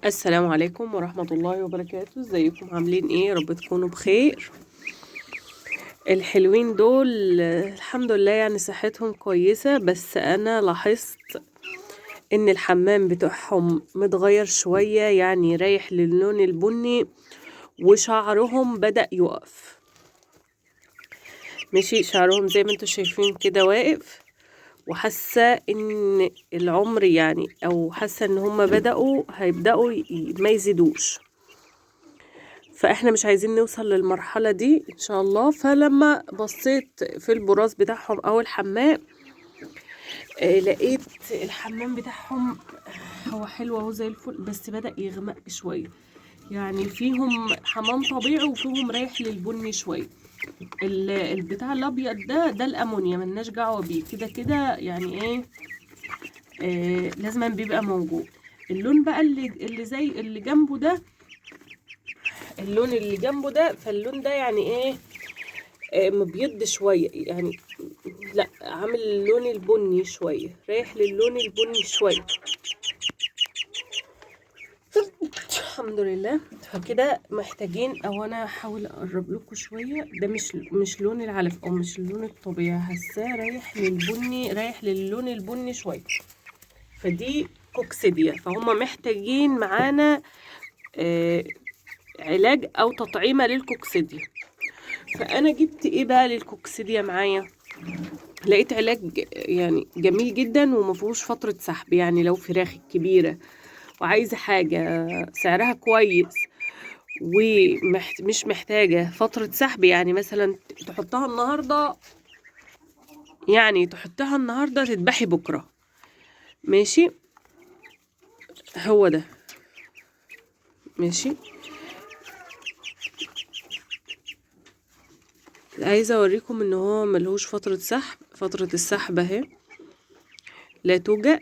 السلام عليكم ورحمة الله وبركاته. ازيكم عاملين ايه؟ يا رب تكونوا بخير. الحلوين دول الحمد لله يعني صحتهم كويسة، بس انا لاحظت ان الحمام بتاعهم متغير شوية، يعني رايح للون البني وشعرهم بدأ يقف. ماشي، شعرهم زي ما انتوا شايفين كده واقف، وحاسة ان العمر يعني او حاسة ان هما هيبدأوا ما يزيدوش. فاحنا مش عايزين نوصل للمرحلة دي ان شاء الله. فلما بصيت في البراز بتاعهم او الحمام، لقيت الحمام بتاعهم هو حلو اهو زي الفل، بس بدأ يغمق شوية. يعني فيهم حمام طبيعي وفيهم رايح للبني شوية. البتاع الابيض ده الامونيا، ملناش دعوة بيه، كده كده يعني ايه، لازم بيبقى موجود. اللون بقى اللي زي اللي جنبه ده، اللون اللي جنبه ده، فاللون ده يعني ايه، مبيض شوية يعني، لا عامل اللون البني شوية، رايح للون البني شوية. الحمد لله. فكده محتاجين، او انا هحاول اقرب لكم شوية، ده مش لون العلف او مش اللون الطبيعي، حاساه رايح للبني، رايح للون البني شوية. فدي كوكسيديا، فهم محتاجين معانا علاج او تطعيمة للكوكسيديا. فانا جبت ايه بقى للكوكسيديا معايا؟ لقيت علاج يعني جميل جدا ومفيهوش فترة سحب. يعني لو فراخ كبيرة وعايزة حاجة سعرها كويس ومش محتاجة فترة سحب، يعني مثلا تحطها النهاردة، يعني تحطها النهاردة تذبحي بكرة. ماشي، هو ده. ماشي، عايزة اوريكم ان هو ملهوش فترة سحب. فترة السحب اهي لا توجد.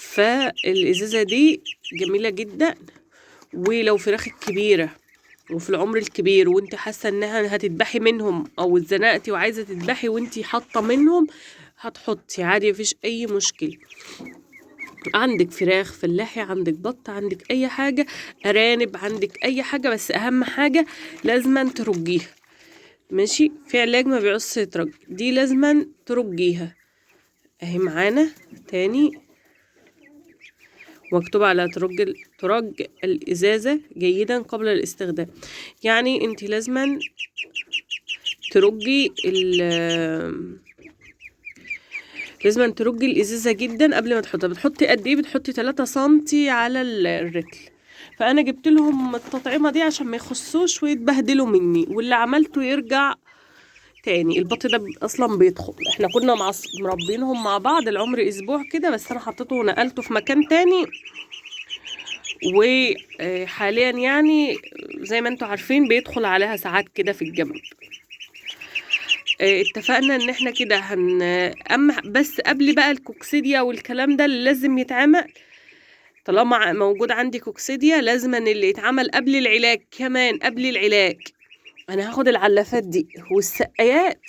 فالازازة دي جميلة جدا. ولو فراخك كبيرة وفي العمر الكبير وانت حاسة انها هتذبحي منهم، او اتزنقتي وعايزة تذبحي وانت حاطة منهم، هتحطي عادي، مفيش اي مشكلة. عندك فراخ فلاحي، عندك بط، عندك اي حاجة، ارانب، عندك اي حاجة، بس اهم حاجة لازما ترجيها. ماشي، في علاج ما بيعوزش يترج، دي لازما ترجيها اهي معانا تاني، مكتوب على ترج الإزازة جيدا قبل الاستخدام. يعني انت لازما ترجي لازم ترجي الازازه جدا قبل ما تحطها. بتحطي قد ايه؟ بتحطي 3 سنتي على الرتل. فانا جبت لهم التطعيمه دي عشان ما يخصوش ويتبهدلوا مني، واللي عملته يرجع تاني. البط ده اصلا بيدخل، احنا كنا مربينهم مع بعض العمر اسبوع كده، بس انا حطيته ونقلته في مكان تاني. وحاليا يعني زي ما انتوا عارفين بيدخل عليها ساعات كده في الجنب. اتفقنا ان احنا كده اما بس قبل بقى الكوكسيديا والكلام ده اللي لازم يتعمل، طالما موجود عندي كوكسيديا لازم ان اللي يتعمل قبل العلاج، كمان قبل العلاج انا هاخد العلافات دي والسقايات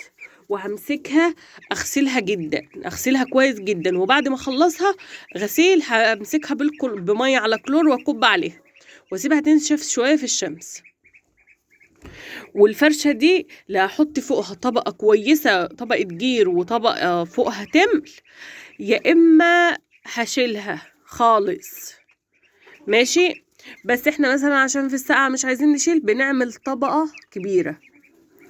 وهمسكها اغسلها جدا، اغسلها كويس جدا، وبعد ما اخلصها غسيل همسكها بميه على كلور واكب عليها واسيبها تنشف شويه في الشمس. والفرشة دي لا احط فوقها طبقة كويسة، طبقة جير، وطبقة فوقها تمل، يا اما هشيلها خالص. ماشي، بس احنا مثلا عشان في السقعة مش عايزين نشيل، بنعمل طبقة كبيرة،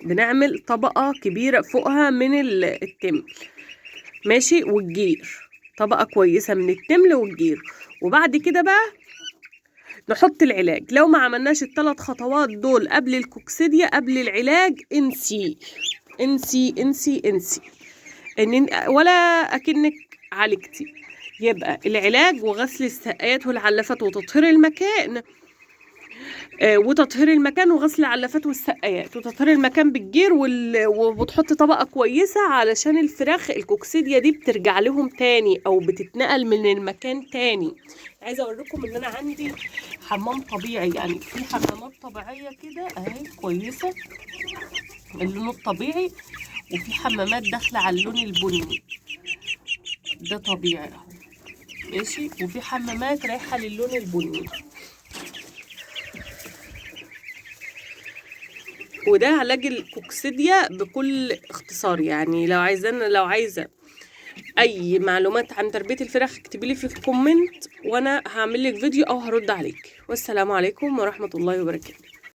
بنعمل طبقة كبيرة فوقها من التمل. ماشي، والجير طبقة كويسة من التمل والجير. وبعد كده بقى نحط العلاج. لو ما عملناش ال3 خطوات دول قبل الكوكسيديا، قبل العلاج، انسي انسي انسي انسي ولا اكنك عالجتي. يبقى العلاج وغسل السقايات والعلافات وتطهير المكان، وتطهير المكان وغسل العلافات والسقايات وتطهير المكان بالجير وتحط طبقة كويسة، علشان الفراخ الكوكسيديا دي بترجع لهم تاني او بتتنقل من المكان تاني. عايزة اوريكم ان انا عندي حمام طبيعي، يعني في حمامات طبيعية كده اهي كويسة اللون الطبيعي، وفي حمامات داخلة على اللون البني، ده طبيعي اهو. ماشي. وفي حمامات رايحة للون البني. وده علاج الكوكسيديا بكل اختصار. يعني لو عايزة اي معلومات عن تربية الفراخ اكتبي لي في الكومنت وانا هعمل لك فيديو او هرد عليك. والسلام عليكم ورحمة الله وبركاته.